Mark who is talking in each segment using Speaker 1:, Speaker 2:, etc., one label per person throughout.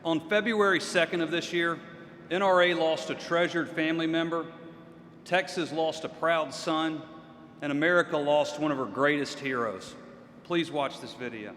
Speaker 1: On February 2nd of this year, NRA lost a treasured family member, Texas lost a proud son, and America lost one of her greatest heroes. Please watch this video.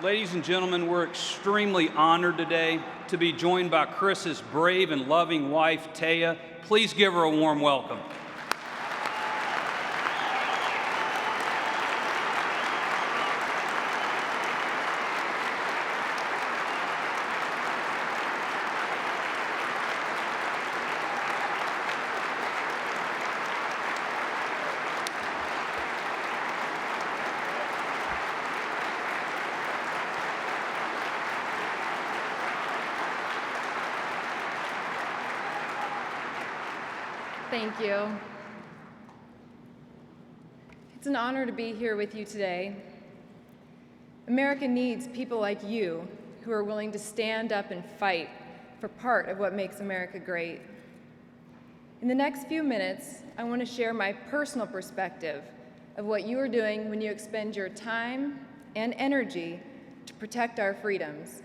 Speaker 1: Ladies and gentlemen, we're extremely honored today to be joined by Chris's brave and loving wife, Taya. Please give her a warm welcome.
Speaker 2: Thank you. It's an honor to be here with you today. America needs people like you who are willing to stand up and fight for part of what makes America great. In the next few minutes, I want to share my personal perspective of what you are doing when you expend your time and energy to protect our freedoms.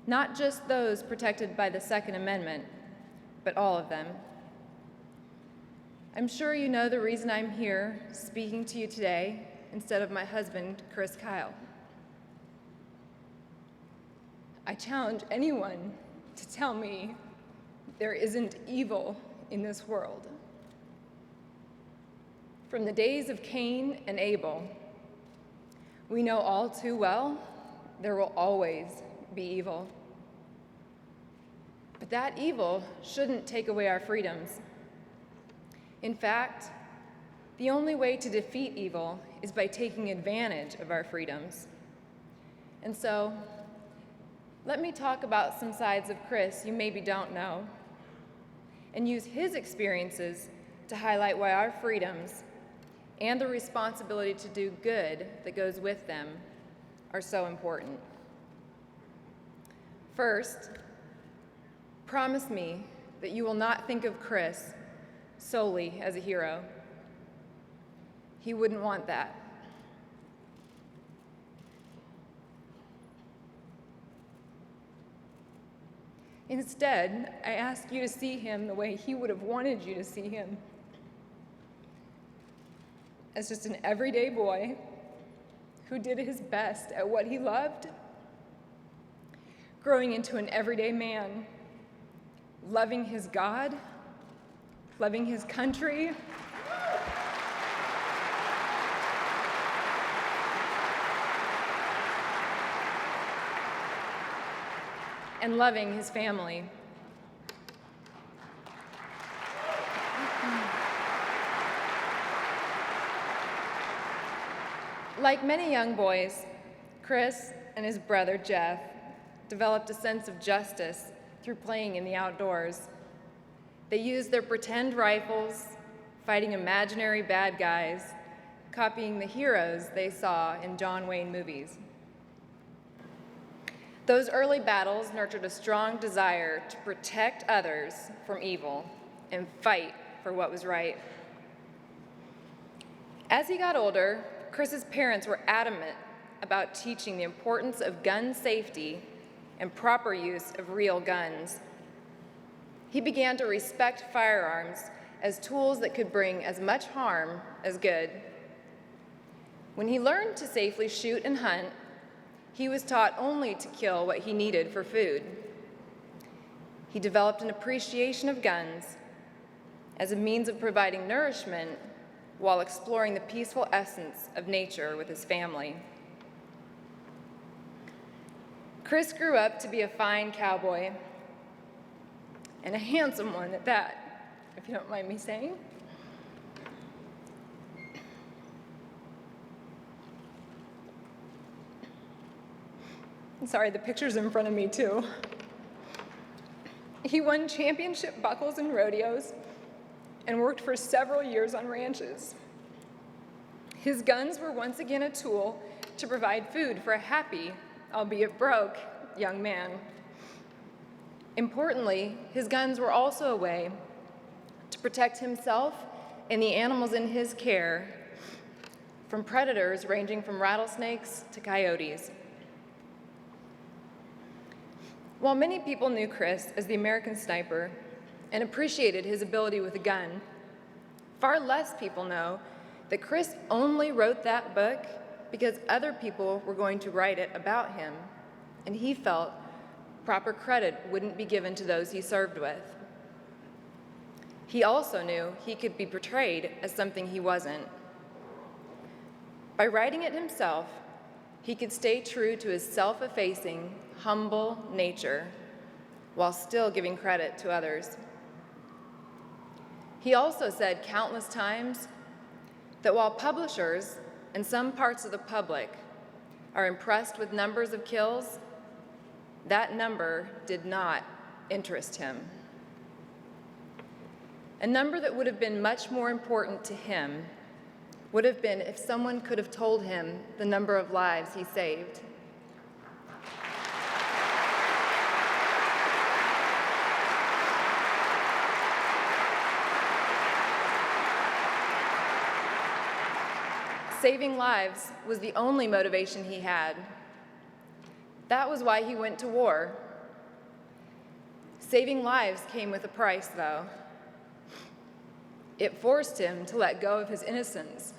Speaker 2: Not just those protected by the Second Amendment, but all of them. I'm sure you know the reason I'm here speaking to you today instead of my husband, Chris Kyle. I challenge anyone to tell me there isn't evil in this world. From the days of Cain and Abel, we know all too well there will always be evil. But that evil shouldn't take away our freedoms. In fact, the only way to defeat evil is by taking advantage of our freedoms. And so, let me talk about some sides of Chris you maybe don't know, and use his experiences to highlight why our freedoms and the responsibility to do good that goes with them are so important. First, promise me that you will not think of Chris solely as a hero. He wouldn't want that. Instead, I ask you to see him the way he would have wanted you to see him. As just an everyday boy who did his best at what he loved, growing into an everyday man, loving his God, loving his country, and loving his family. Like many young boys, Chris and his brother Jeff developed a sense of justice through playing in the outdoors. They used their pretend rifles, fighting imaginary bad guys, copying the heroes they saw in John Wayne movies. Those early battles nurtured a strong desire to protect others from evil and fight for what was right. As he got older, Chris's parents were adamant about teaching the importance of gun safety and proper use of real guns. He began to respect firearms as tools that could bring as much harm as good. When he learned to safely shoot and hunt, he was taught only to kill what he needed for food. He developed an appreciation of guns as a means of providing nourishment while exploring the peaceful essence of nature with his family. Chris grew up to be a fine cowboy, and a handsome one at that, if you don't mind me saying. Sorry, the picture's in front of me too. He won championship buckles in rodeos and worked for several years on ranches. His guns were once again a tool to provide food for a happy, albeit broke, young man. Importantly, his guns were also a way to protect himself and the animals in his care from predators ranging from rattlesnakes to coyotes. While many people knew Chris as the American sniper and appreciated his ability with a gun, far less people know that Chris only wrote that book because other people were going to write it about him, and he felt proper credit wouldn't be given to those he served with. He also knew he could be portrayed as something he wasn't. By writing it himself, he could stay true to his self-effacing, humble nature while still giving credit to others. He also said countless times that while publishers and some parts of the public are impressed with numbers of kills, that number did not interest him. A number that would have been much more important to him would have been if someone could have told him the number of lives he saved. Saving lives was the only motivation he had. That was why he went to war. Saving lives came with a price, though. It forced him to let go of his innocence.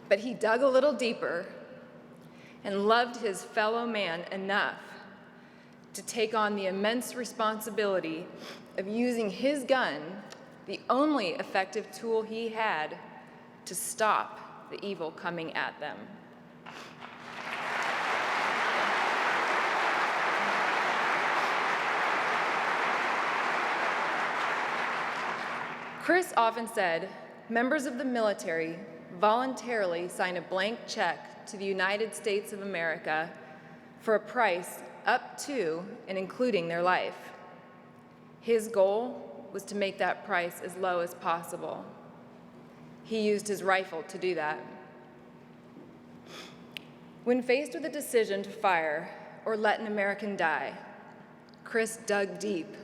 Speaker 2: But he dug a little deeper and loved his fellow man enough to take on the immense responsibility of using his gun, the only effective tool he had, to stop the evil coming at them. Chris often said, members of the military voluntarily sign a blank check to the United States of America for a price up to and including their life. His goal was to make that price as low as possible. He used his rifle to do that. When faced with a decision to fire or let an American die, Chris dug deep.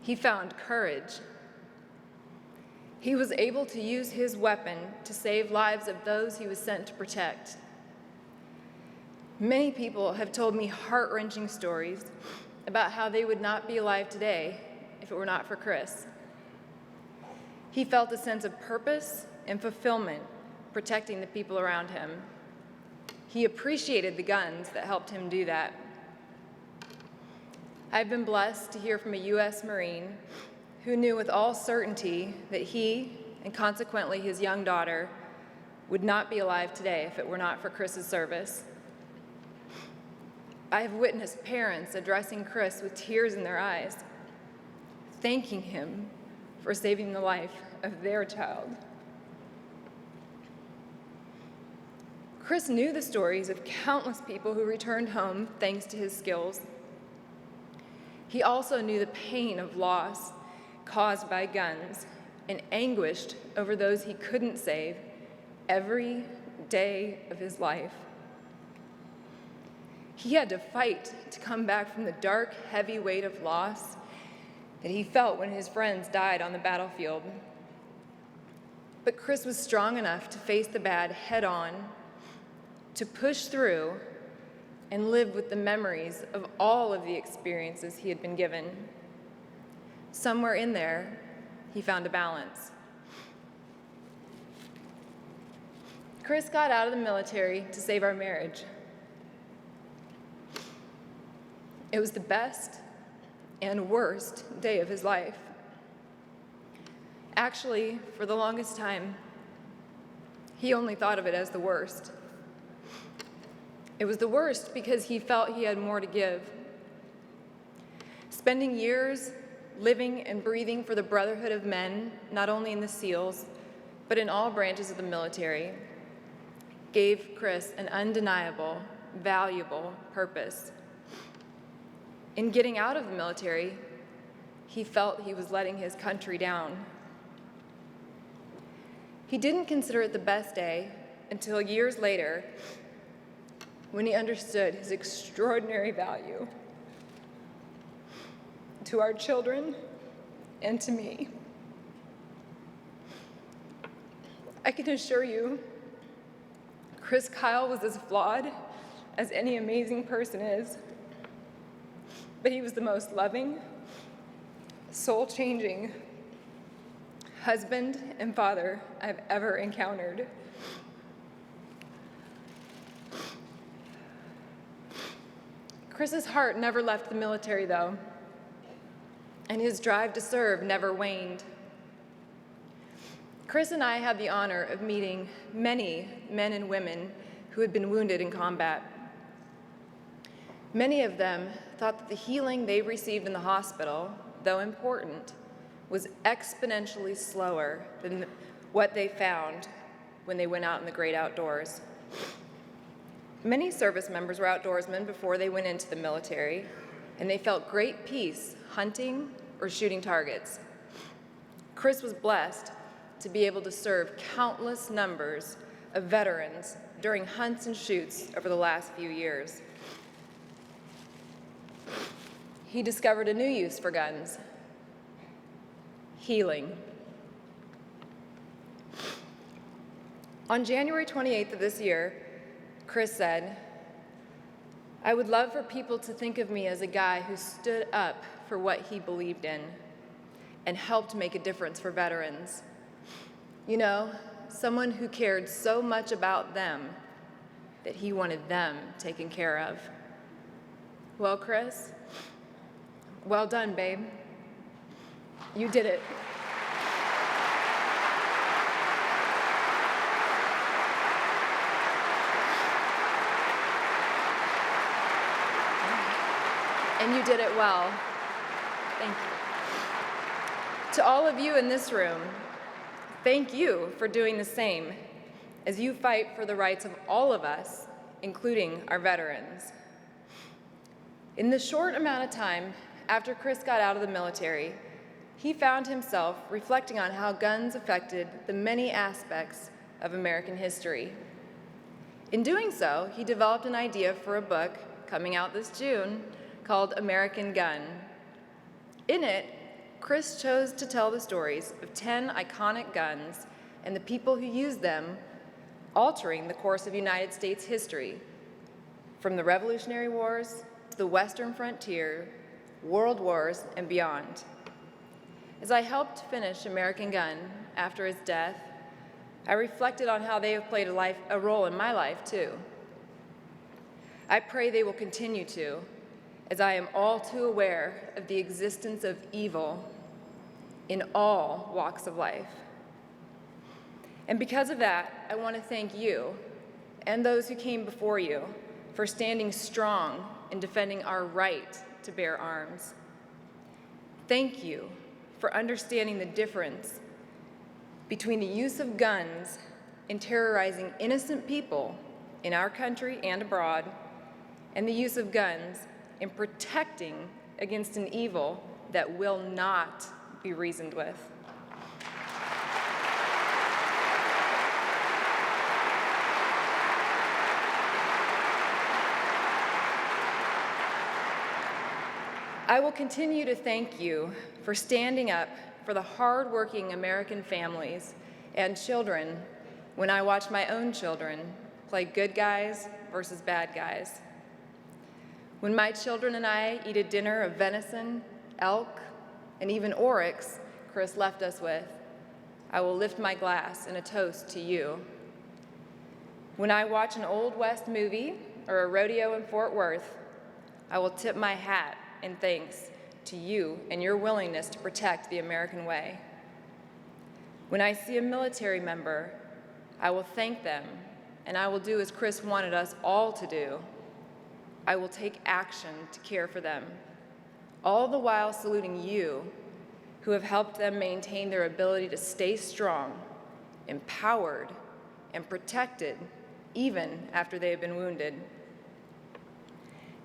Speaker 2: He found courage. He was able to use his weapon to save lives of those he was sent to protect. Many people have told me heart-wrenching stories about how they would not be alive today if it were not for Chris. He felt a sense of purpose and fulfillment protecting the people around him. He appreciated the guns that helped him do that. I've been blessed to hear from a U.S. Marine who knew with all certainty that he, and consequently his young daughter, would not be alive today if it were not for Chris's service. I have witnessed parents addressing Chris with tears in their eyes, thanking him for saving the life of their child. Chris knew the stories of countless people who returned home thanks to his skills. He also knew the pain of loss caused by guns and anguished over those he couldn't save every day of his life. He had to fight to come back from the dark, heavy weight of loss that he felt when his friends died on the battlefield. But Chris was strong enough to face the bad head on, to push through and live with the memories of all of the experiences he had been given. Somewhere in there, he found a balance. Chris got out of the military to save our marriage. It was the best and worst day of his life. Actually, for the longest time, he only thought of it as the worst. It was the worst because he felt he had more to give. Spending years living and breathing for the brotherhood of men, not only in the SEALs, but in all branches of the military, gave Chris an undeniable, valuable purpose. In getting out of the military, he felt he was letting his country down. He didn't consider it the best day until years later, when he understood his extraordinary value to our children and to me. I can assure you, Chris Kyle was as flawed as any amazing person is, but he was the most loving, soul-changing husband and father I've ever encountered. Chris's heart never left the military, though, and his drive to serve never waned. Chris and I had the honor of meeting many men and women who had been wounded in combat. Many of them thought that the healing they received in the hospital, though important, was exponentially slower than what they found when they went out in the great outdoors. Many service members were outdoorsmen before they went into the military, and they felt great peace hunting or shooting targets. Chris was blessed to be able to serve countless numbers of veterans during hunts and shoots over the last few years. He discovered a new use for guns: healing. On January 28th of this year, Chris said, "I would love for people to think of me as a guy who stood up for what he believed in and helped make a difference for veterans. You know, someone who cared so much about them that he wanted them taken care of." Well, Chris, well done, babe. You did it. And you did it well. Thank you. To all of you in this room, thank you for doing the same as you fight for the rights of all of us, including our veterans. In the short amount of time after Chris got out of the military, he found himself reflecting on how guns affected the many aspects of American history. In doing so, he developed an idea for a book coming out this June called American Gun. In it, Chris chose to tell the stories of 10 iconic guns and the people who used them, altering the course of United States history, from the Revolutionary Wars to the Western frontier, world wars, and beyond. As I helped finish American Gun after his death, I reflected on how they have played a role in my life, too. I pray they will continue to, as I am all too aware of the existence of evil in all walks of life. And because of that, I want to thank you and those who came before you for standing strong in defending our right to bear arms. Thank you for understanding the difference between the use of guns in terrorizing innocent people in our country and abroad, and the use of guns in protecting against an evil that will not be reasoned with. I will continue to thank you for standing up for the hardworking American families and children when I watch my own children play good guys versus bad guys. When my children and I eat a dinner of venison, elk, and even oryx Chris left us with, I will lift my glass in a toast to you. When I watch an Old West movie or a rodeo in Fort Worth, I will tip my hat in thanks to you and your willingness to protect the American way. When I see a military member, I will thank them, and I will do as Chris wanted us all to do. I will take action to care for them, all the while saluting you, who have helped them maintain their ability to stay strong, empowered, and protected, even after they have been wounded.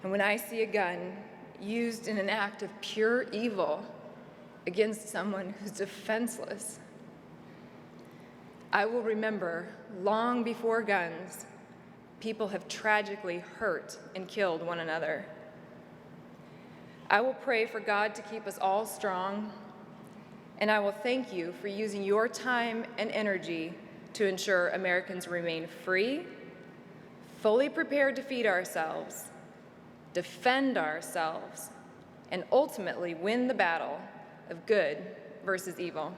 Speaker 2: And when I see a gun used in an act of pure evil against someone who's defenseless, I will remember long before guns, people have tragically hurt and killed one another. I will pray for God to keep us all strong, and I will thank you for using your time and energy to ensure Americans remain free, fully prepared to feed ourselves, defend ourselves, and ultimately win the battle of good versus evil.